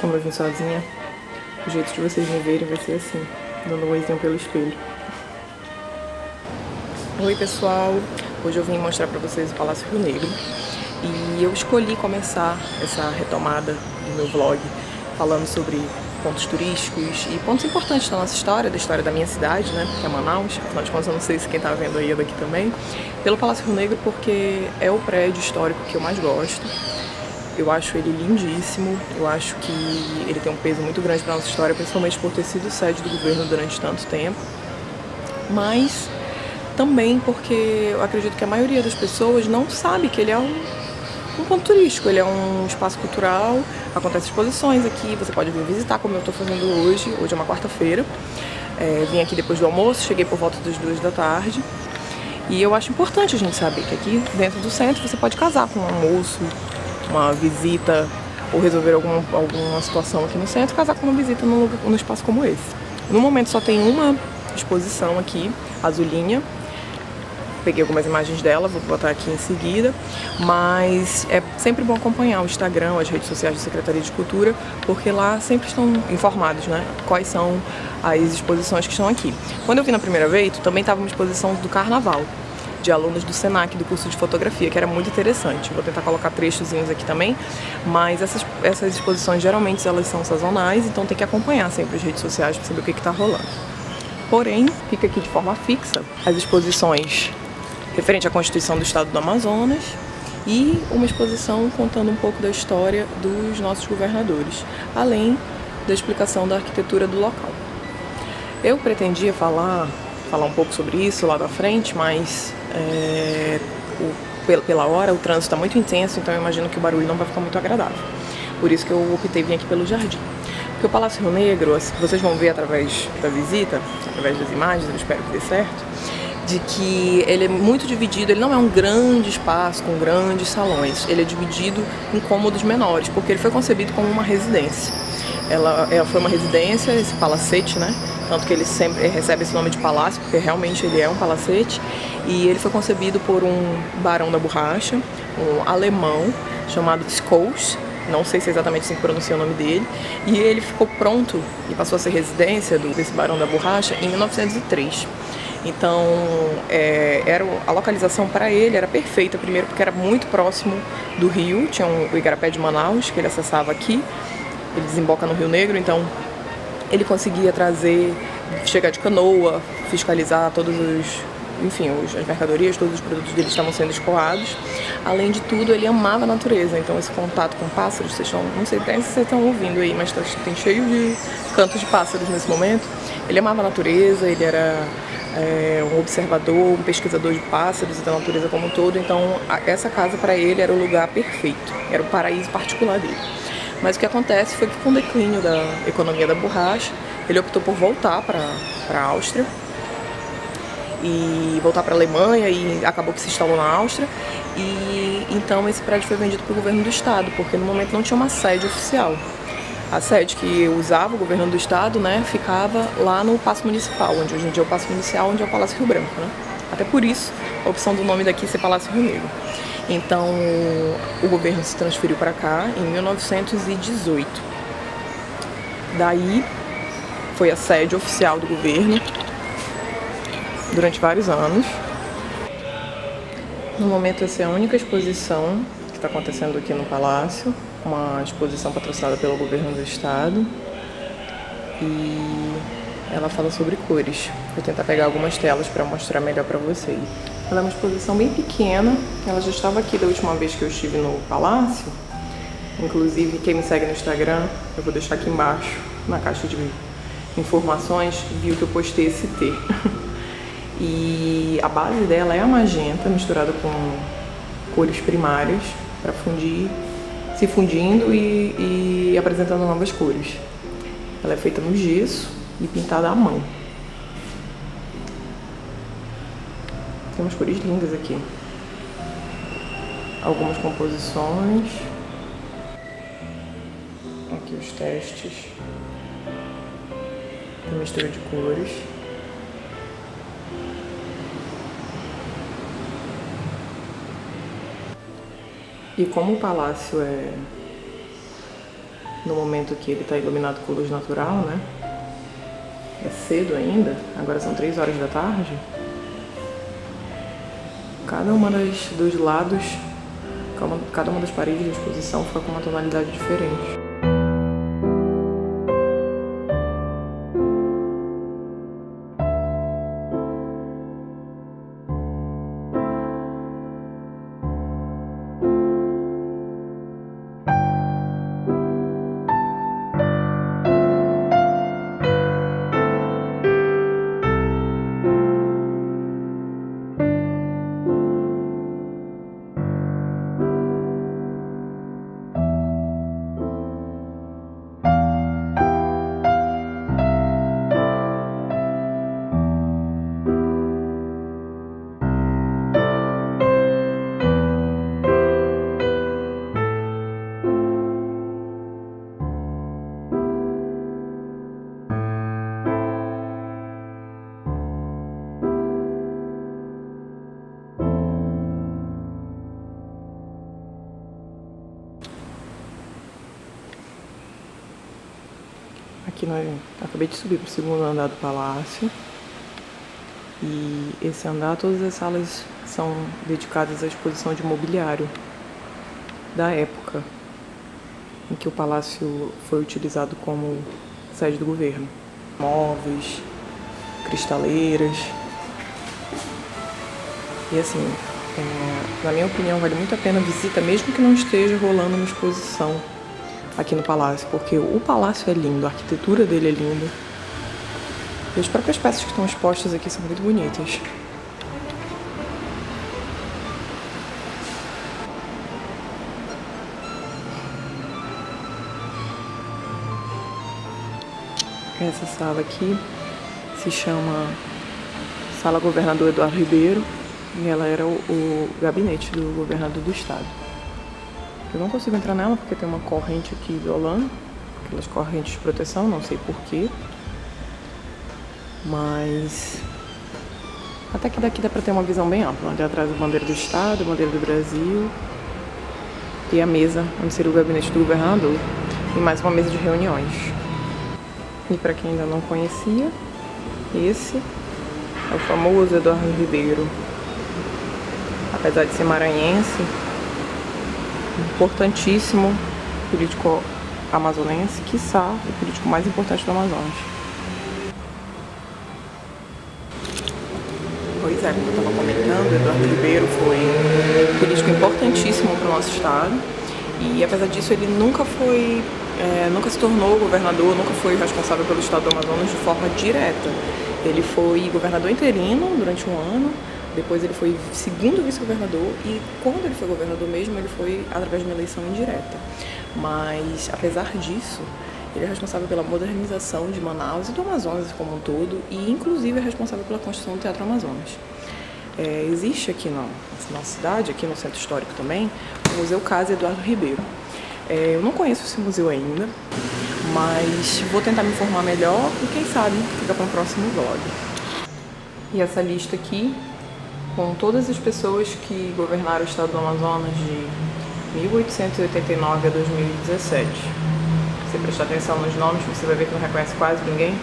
como eu vim sozinha, o jeito de vocês me verem vai ser assim, dando um oizinho pelo espelho. Oi pessoal, hoje eu vim mostrar pra vocês o Palácio Rio Negro e eu escolhi começar essa retomada do meu vlog falando sobre pontos turísticos e pontos importantes da nossa história, da história da minha cidade, né, que é Manaus. Afinal de contas, eu não sei se quem tá vendo aí é daqui também, pelo Palácio Rio Negro, porque é o prédio histórico que eu mais gosto. Eu acho ele lindíssimo, eu acho que ele tem um peso muito grande para nossa história, principalmente por ter sido sede do governo durante tanto tempo, mas também porque eu acredito que a maioria das pessoas não sabe que ele é um ponto turístico, ele é um espaço cultural, acontecem exposições aqui, você pode vir visitar como eu estou fazendo hoje é uma quarta-feira, vim aqui depois do almoço, cheguei por volta das 2 da tarde, e eu acho importante a gente saber que aqui dentro do centro você pode casar com um almoço, uma visita, ou resolver alguma situação aqui no centro, casar com uma visita num espaço como esse. No momento só tem uma exposição aqui, Azulinha. Peguei algumas imagens dela, vou botar aqui em seguida, mas é sempre bom acompanhar o Instagram, as redes sociais da Secretaria de Cultura, porque lá sempre estão informados, né, quais são as exposições que estão aqui. Quando eu vi na primeira vez, também estava uma exposição do Carnaval, de alunos do Senac, do curso de fotografia, que era muito interessante. Vou tentar colocar trechozinhos aqui também, mas essas exposições geralmente elas são sazonais, então tem que acompanhar sempre as redes sociais para saber o que está rolando. Porém, fica aqui de forma fixa as exposições referente à Constituição do Estado do Amazonas e uma exposição contando um pouco da história dos nossos governadores, além da explicação da arquitetura do local. Eu pretendia falar um pouco sobre isso lá da frente, mas pela hora o trânsito está muito intenso, então eu imagino que o barulho não vai ficar muito agradável. Por isso que eu optei vir aqui pelo jardim. Porque o Palácio Rio Negro, vocês vão ver através da visita, através das imagens, eu espero que dê certo, de que ele é muito dividido, ele não é um grande espaço com grandes salões, ele é dividido em cômodos menores, porque ele foi concebido como uma residência. Ela foi uma residência, esse palacete, né? Tanto que ele sempre recebe esse nome de palácio, porque realmente ele é um palacete, e ele foi concebido por um barão da borracha, um alemão, chamado Scholz, não sei se é exatamente assim que pronuncia o nome dele, e ele ficou pronto e passou a ser residência desse barão da borracha em 1903. Então, a localização para ele era perfeita, primeiro porque era muito próximo do rio, tinha o Igarapé de Manaus, que ele acessava aqui, ele desemboca no Rio Negro, então ele conseguia chegar de canoa, fiscalizar as mercadorias, todos os produtos dele estavam sendo escoados. Além de tudo, ele amava a natureza, então esse contato com pássaros, não sei se vocês estão ouvindo aí, mas tem cheio de cantos de pássaros nesse momento. Ele amava a natureza, ele era um observador, um pesquisador de pássaros e da natureza como um todo, então essa casa para ele era o lugar perfeito, era o paraíso particular dele. Mas o que acontece foi que com o declínio da economia da borracha, ele optou por voltar para a Áustria, e voltar para a Alemanha, e acabou que se instalou na Áustria, e então esse prédio foi vendido para o governo do estado, porque no momento não tinha uma sede oficial. A sede que usava o governo do estado, né, ficava lá no Paço Municipal, onde hoje em dia é o Paço Municipal, onde é o Palácio Rio Branco, né? Até por isso a opção do nome daqui ser Palácio Rio Negro. Então o governo se transferiu para cá em 1918. Daí foi a sede oficial do governo durante vários anos. No momento essa é a única exposição que está acontecendo aqui no Palácio, uma exposição patrocinada pelo governo do estado, e ela fala sobre cores. Vou tentar pegar algumas telas para mostrar melhor para vocês. Ela é uma exposição bem pequena, ela já estava aqui da última vez que eu estive no Palácio, inclusive quem me segue no Instagram, eu vou deixar aqui embaixo, na caixa de informações, viu que eu postei esse T. E a base dela é a magenta misturada com cores primárias para se fundindo e apresentando novas cores. Ela é feita no gesso e pintada à mão. Tem umas cores lindas aqui. Algumas composições. Aqui os testes. Tem mistura de cores. E como o palácio no momento que ele está iluminado com luz natural, né? É cedo ainda, agora são 3 horas da tarde. Cada uma dos lados, cada uma das paredes da exposição fica com uma tonalidade diferente. Aqui acabei de subir para o segundo andar do palácio e esse andar, todas as salas são dedicadas à exposição de mobiliário da época em que o palácio foi utilizado como sede do governo. Móveis, cristaleiras e assim, na minha opinião vale muito a pena a visita mesmo que não esteja rolando uma exposição aqui no palácio, porque o palácio é lindo, a arquitetura dele é linda e as próprias peças que estão expostas aqui são muito bonitas. Essa sala aqui se chama Sala Governador Eduardo Ribeiro e ela era o gabinete do governador do estado. Eu não consigo entrar nela porque tem uma corrente aqui isolando, aquelas correntes de proteção, não sei porquê. Mas até que daqui dá pra ter uma visão bem ampla, onde atrás a bandeira do estado, a bandeira do Brasil e a mesa onde seria o gabinete do governador e mais uma mesa de reuniões. E para quem ainda não conhecia, esse é o famoso Eduardo Ribeiro. Apesar de ser maranhense, importantíssimo político amazonense, quiçá o político mais importante do Amazonas. Pois é, como eu estava comentando, Eduardo Ribeiro foi um político importantíssimo para o nosso estado e apesar disso ele nunca se tornou governador, nunca foi responsável pelo estado do Amazonas de forma direta. Ele foi governador interino durante um ano. Depois ele foi segundo vice-governador e quando ele foi governador mesmo, ele foi através de uma eleição indireta. Mas, apesar disso, ele é responsável pela modernização de Manaus e do Amazonas como um todo e, inclusive, é responsável pela construção do Teatro Amazonas. Existe aqui na nossa cidade, aqui no Centro Histórico também, o Museu Casa Eduardo Ribeiro. Eu não conheço esse museu ainda, mas vou tentar me informar melhor e, quem sabe, fica para um próximo vlog. E essa lista aqui, com todas as pessoas que governaram o estado do Amazonas de 1889 a 2017. Se você prestar atenção nos nomes, você vai ver que não reconhece quase ninguém.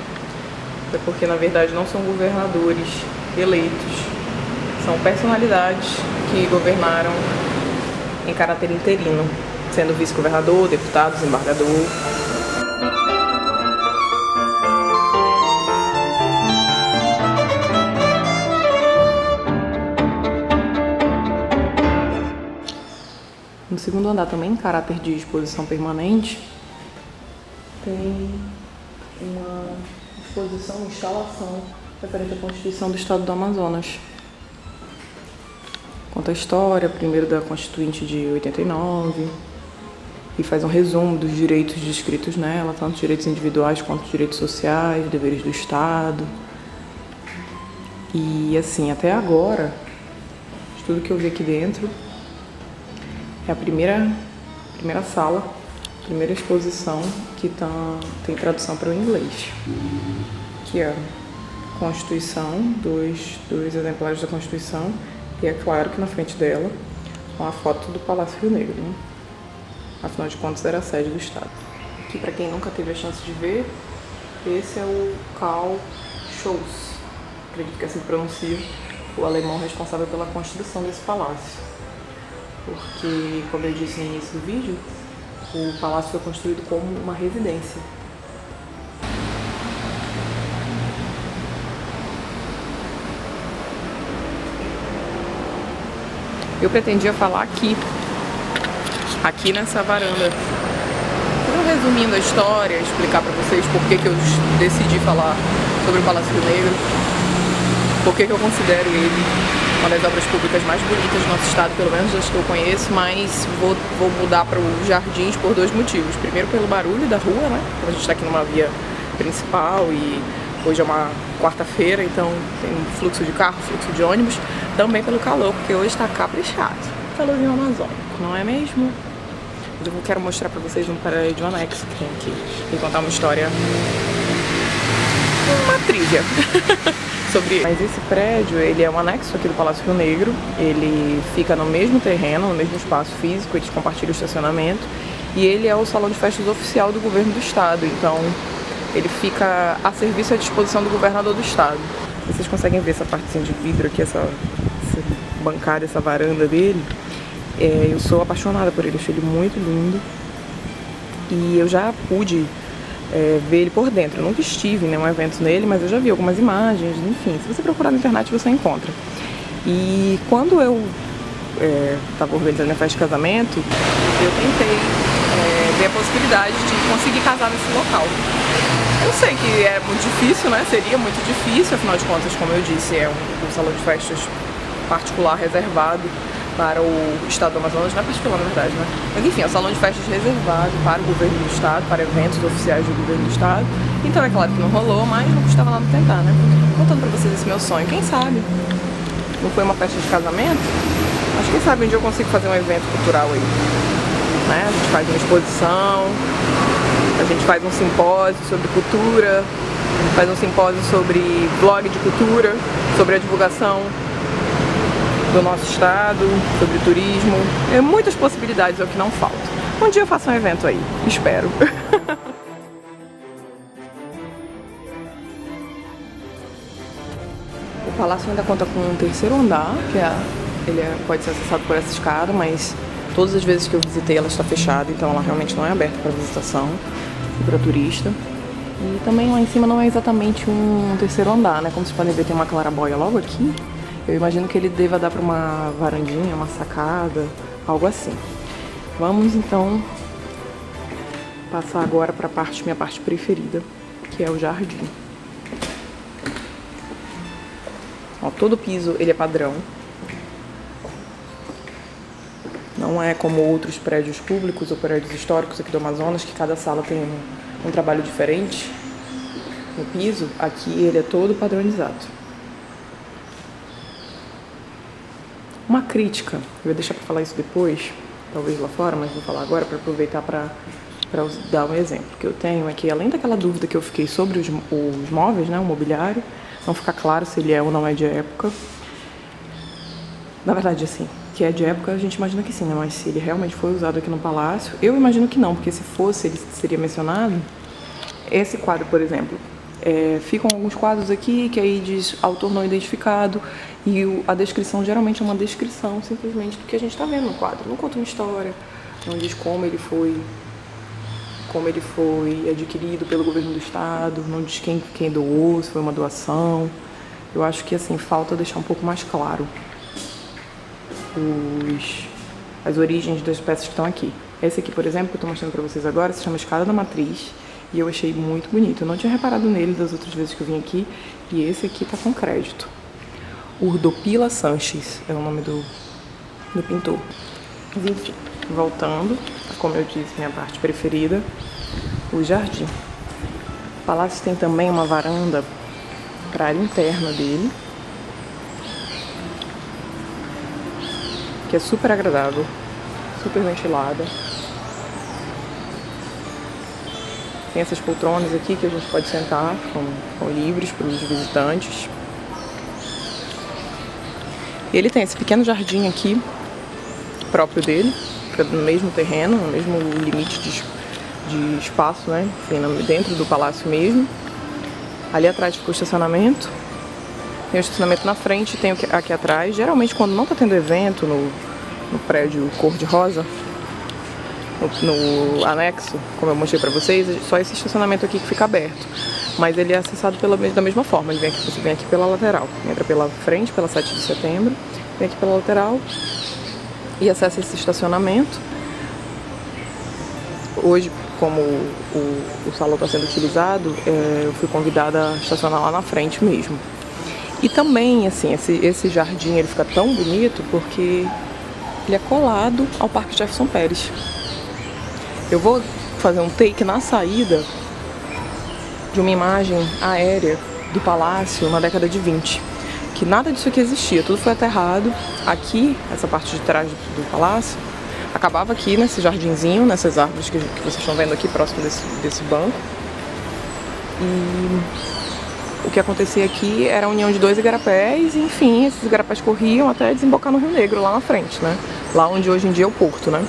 É porque, na verdade, não são governadores eleitos. São personalidades que governaram em caráter interino, sendo vice-governador, deputado, desembargador. No segundo andar, também em caráter de exposição permanente, tem uma exposição, uma instalação referente à Constituição do Estado do Amazonas. Conta a história, primeiro da Constituinte de 89, e faz um resumo dos direitos descritos nela, tanto direitos individuais quanto direitos sociais, deveres do Estado. E assim, até agora, de tudo que eu vi aqui dentro, é a primeira sala, primeira exposição que tem tradução para o inglês, que é a Constituição, dois exemplares da Constituição, e é claro que na frente dela, com a foto do Palácio Rio Negro, né? Afinal de contas era a sede do Estado. que, para quem nunca teve a chance de ver, esse é o Karl Scholz, acredito que assim pronuncia, o alemão responsável pela construção desse palácio. Porque, como eu disse no início do vídeo, o palácio foi construído como uma residência. Eu pretendia falar aqui nessa varanda. Então, resumindo a história, explicar pra vocês por que eu decidi falar sobre o Palácio Rio Negro, por que eu considero ele uma das obras públicas mais bonitas do nosso estado, pelo menos das que eu conheço, mas vou mudar para os jardins por dois motivos. Primeiro, pelo barulho da rua, né? A gente está aqui numa via principal e hoje é uma quarta-feira, então tem fluxo de carro, fluxo de ônibus. Também pelo calor, porque hoje está caprichado. Calorzinho amazônico, não é mesmo? Eu quero mostrar para vocês um prédio anexo que tem aqui e contar uma história, uma trilha sobre ele. Mas esse prédio, ele é um anexo aqui do Palácio Rio Negro. Ele fica no mesmo terreno, no mesmo espaço físico, eles compartilham o estacionamento. E ele é o salão de festas oficial do governo do estado, então ele fica a serviço e à disposição do governador do estado. Vocês conseguem ver essa partezinha de vidro aqui, essa bancada, essa varanda dele. Eu sou apaixonada por ele, achei ele muito lindo. E eu já pude ver ele por dentro. Eu nunca estive em nenhum evento nele, mas eu já vi algumas imagens, enfim. Se você procurar na internet, você encontra. E quando eu estava organizando a festa de casamento, eu tentei ver a possibilidade de conseguir casar nesse local. Eu sei que é muito difícil, né? Seria muito difícil, afinal de contas, como eu disse, é um salão de festas particular reservado para o estado do Amazonas, não é particular na verdade, né? Mas enfim, é um salão de festas reservado para o governo do estado, para eventos oficiais do governo do estado. Então é claro que não rolou, mas não custava nada tentar, né? Contando pra vocês esse meu sonho, quem sabe? Não foi uma festa de casamento? Mas quem sabe um dia eu consigo fazer um evento cultural aí, né? A gente faz uma exposição, a gente faz um simpósio sobre cultura, faz um simpósio sobre blog de cultura, sobre a divulgação do nosso estado, sobre turismo. Muitas possibilidades é o que não falta. Um dia eu faço um evento aí, espero. O palácio ainda conta com um terceiro andar, que pode ser acessado por essa escada, mas todas as vezes que eu visitei ela está fechada, então ela realmente não é aberta para visitação e para turista. E também lá em cima não é exatamente um terceiro andar, né? Como vocês podem ver, tem uma claraboia logo aqui. Eu imagino que ele deva dar para uma varandinha, uma sacada, algo assim. Vamos então passar agora para minha parte preferida, que é o jardim. Ó, todo o piso ele é padrão. Não é como outros prédios públicos ou prédios históricos aqui do Amazonas, que cada sala tem um trabalho diferente no piso. Aqui ele é todo padronizado. Uma crítica, eu ia deixar para falar isso depois, talvez lá fora, mas vou falar agora para aproveitar para dar um exemplo que eu tenho, é que além daquela dúvida que eu fiquei sobre os móveis, né, o mobiliário, não ficar claro se ele é ou não é de época. Na verdade, assim, que é de época a gente imagina que sim, né, mas se ele realmente foi usado aqui no palácio, eu imagino que não, porque se fosse, ele seria mencionado. Esse quadro, por exemplo, ficam alguns quadros aqui que aí diz autor não identificado, e a descrição geralmente é uma descrição simplesmente do que a gente está vendo no quadro. Não conta uma história, não diz como ele foi adquirido pelo governo do estado, não diz quem doou, se foi uma doação. Eu acho que assim falta deixar um pouco mais claro as origens das peças que estão aqui. Esse aqui, por exemplo, que eu estou mostrando para vocês agora, se chama Escada da Matriz. E eu achei muito bonito. Eu não tinha reparado nele das outras vezes que eu vim aqui. E esse aqui tá com crédito. Urdopila Sanches é o nome do pintor. Mas enfim, voltando, como eu disse, minha parte preferida, o jardim. O palácio tem também uma varanda para a área interna dele, que é super agradável, super ventilada. Tem essas poltronas aqui que a gente pode sentar, ficam livres para os visitantes. E ele tem esse pequeno jardim aqui, próprio dele, fica no mesmo terreno, no mesmo limite de espaço, né? Enfim, dentro do palácio mesmo. Ali atrás fica o estacionamento. Tem o estacionamento na frente, tem aqui atrás. Geralmente quando não tá tendo evento no prédio cor-de-rosa, no anexo, como eu mostrei pra vocês, só esse estacionamento aqui que fica aberto. Mas ele é acessado da mesma forma. Você vem aqui pela lateral. Entra pela frente, pela 7 de setembro. Vem aqui pela lateral e acessa esse estacionamento. Hoje, como o salão está sendo utilizado, eu fui convidada a estacionar lá na frente mesmo. E também, assim, esse jardim ele fica tão bonito porque ele é colado ao Parque Jefferson Pérez. Eu vou fazer um take na saída de uma imagem aérea do palácio na década de 20. Que nada disso aqui existia, tudo foi aterrado. Aqui, essa parte de trás do palácio, acabava aqui nesse jardinzinho, nessas árvores que vocês estão vendo aqui próximo desse banco. E o que acontecia aqui era a união de dois igarapés e, enfim, esses igarapés corriam até desembocar no Rio Negro, lá na frente, né? Lá onde hoje em dia é o porto, né?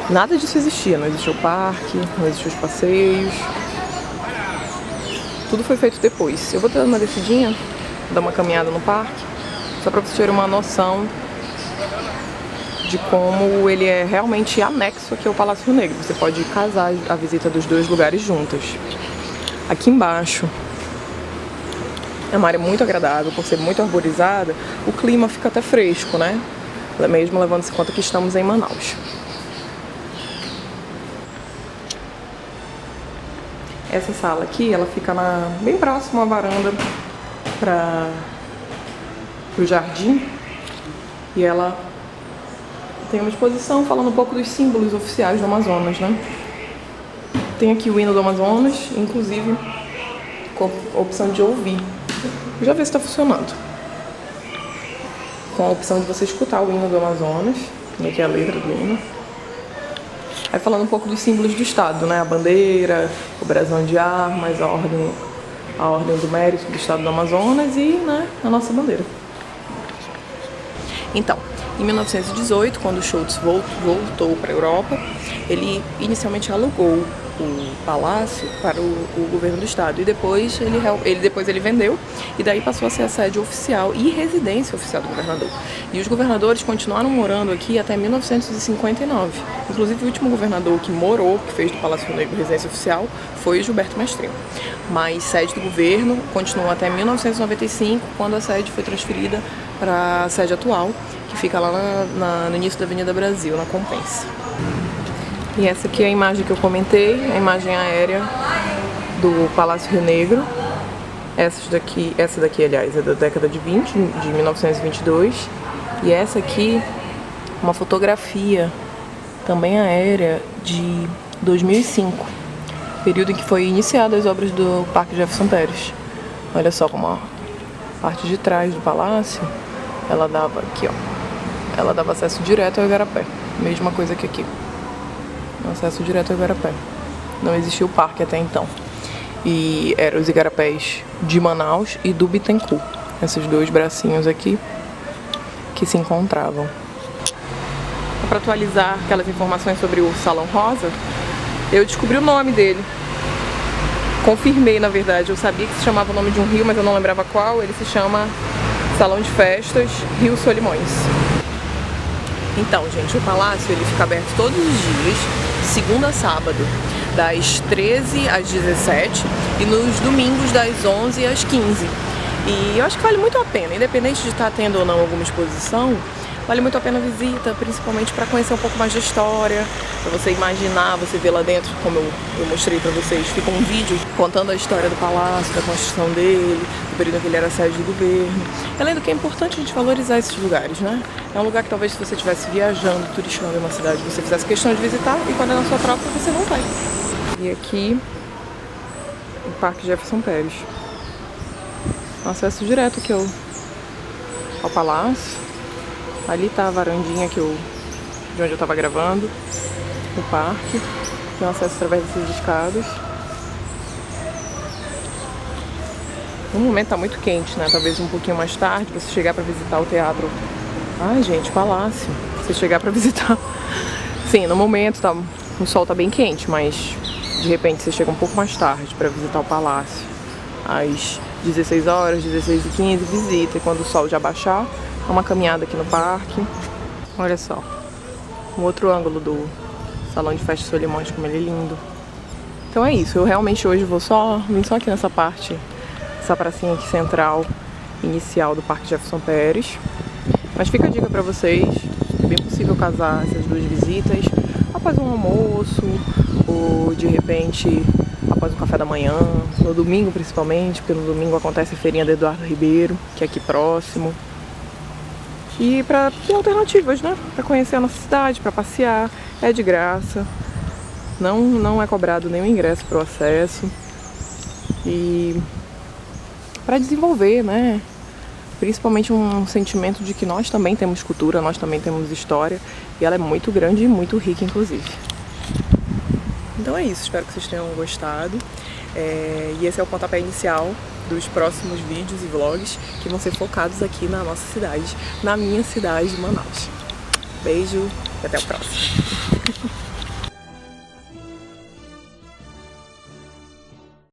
Nada disso existia, não existia o parque, não existiam os passeios. Tudo foi feito depois. Eu vou dar uma descidinha, dar uma caminhada no parque, só para vocês terem uma noção de como ele é realmente anexo aqui ao Palácio Rio Negro. Você pode casar a visita dos dois lugares juntas. Aqui embaixo é uma área muito agradável, por ser muito arborizada, o clima fica até fresco, né? Mesmo levando-se em conta que estamos em Manaus. Essa sala aqui, ela fica bem próximo à varanda para o jardim. E ela tem uma exposição falando um pouco dos símbolos oficiais do Amazonas, né? Tem aqui o hino do Amazonas, inclusive com a opção de ouvir. Já ver se está funcionando. Com a opção de você escutar o hino do Amazonas. Tem aqui a letra do hino. Aí falando um pouco dos símbolos do Estado, né? A bandeira, o brasão de armas, a ordem do mérito do Estado do Amazonas e, né, a nossa bandeira. Então, em 1918, quando o Schultz voltou para a Europa, ele inicialmente alugou o palácio para o governo do estado e depois ele vendeu e daí passou a ser a sede oficial e residência oficial do governador. E os governadores continuaram morando aqui até 1959. Inclusive o último governador que fez do Palácio Rio Negro residência oficial foi Gilberto Mestrino. Mas sede do governo continuou até 1995, quando a sede foi transferida para a sede atual, que fica lá no início da Avenida Brasil, na Compensa. E essa aqui é a imagem que eu comentei, a imagem aérea do Palácio Rio Negro. Essa daqui, aliás, é da década de 20, de 1922. E essa aqui, uma fotografia também aérea de 2005, período em que foi iniciadas as obras do Parque Jefferson Pérez. Olha só como a parte de trás do palácio, ela dava aqui, ó. Ela dava acesso direto ao igarapé. Mesma coisa que aqui. Acesso direto ao igarapé. Não existia o parque até então. E eram os igarapés de Manaus e do Bittencourt. Esses dois bracinhos aqui que se encontravam. Para atualizar aquelas informações sobre o Salão Rosa, eu descobri o nome dele. Confirmei, na verdade. Eu sabia que se chamava o nome de um rio, mas eu não lembrava qual. Ele se chama Salão de Festas Rio Solimões. Então, gente, o palácio ele fica aberto todos os dias, segunda a sábado, das 13 às 17 e nos domingos das 11 às 15. E eu acho que vale muito a pena, independente de estar tendo ou não alguma exposição, vale muito a pena a visita, principalmente para conhecer um pouco mais da história, para você imaginar, você ver lá dentro, como eu mostrei para vocês, fica um vídeo contando a história do palácio, da construção dele, do período em que ele era sede do governo. Além do que é importante a gente valorizar esses lugares, né? É um lugar que talvez se você estivesse viajando, turistinando em uma cidade, você fizesse questão de visitar e quando é na sua própria, você não vai. E aqui, o Parque Jefferson Pérez. Acesso direto aqui ao palácio. Ali tá a varandinha de onde eu tava gravando, o parque. Tem acesso através dessas escadas. No momento tá muito quente, né? Talvez um pouquinho mais tarde, você chegar pra visitar o teatro. Ai, gente, palácio. Você chegar pra visitar. Sim, no momento tá o sol tá bem quente, mas de repente você chega um pouco mais tarde para visitar o palácio. Às 16 horas, 16h15, visita. E quando o sol já baixar, dá uma caminhada aqui no parque. Olha só, um outro ângulo do Salão de Festa Solimões, como ele é lindo. Então é isso, eu realmente hoje vim só aqui nessa parte, essa pracinha aqui central, inicial do Parque Jefferson Pérez. Mas fica a dica pra vocês, é bem possível casar essas duas visitas após um almoço, ou de repente após um café da manhã, no domingo principalmente, porque no domingo acontece a feirinha do Eduardo Ribeiro, que é aqui próximo. E pra ter alternativas, né? Pra conhecer a nossa cidade, pra passear, é de graça. Não é cobrado nenhum ingresso para o acesso. E para desenvolver, né? Principalmente um sentimento de que nós também temos cultura, nós também temos história. E ela é muito grande e muito rica, inclusive. Então é isso, espero que vocês tenham gostado. E esse é o pontapé inicial dos próximos vídeos e vlogs que vão ser focados aqui na nossa cidade, na minha cidade de Manaus. Beijo e até o próximo.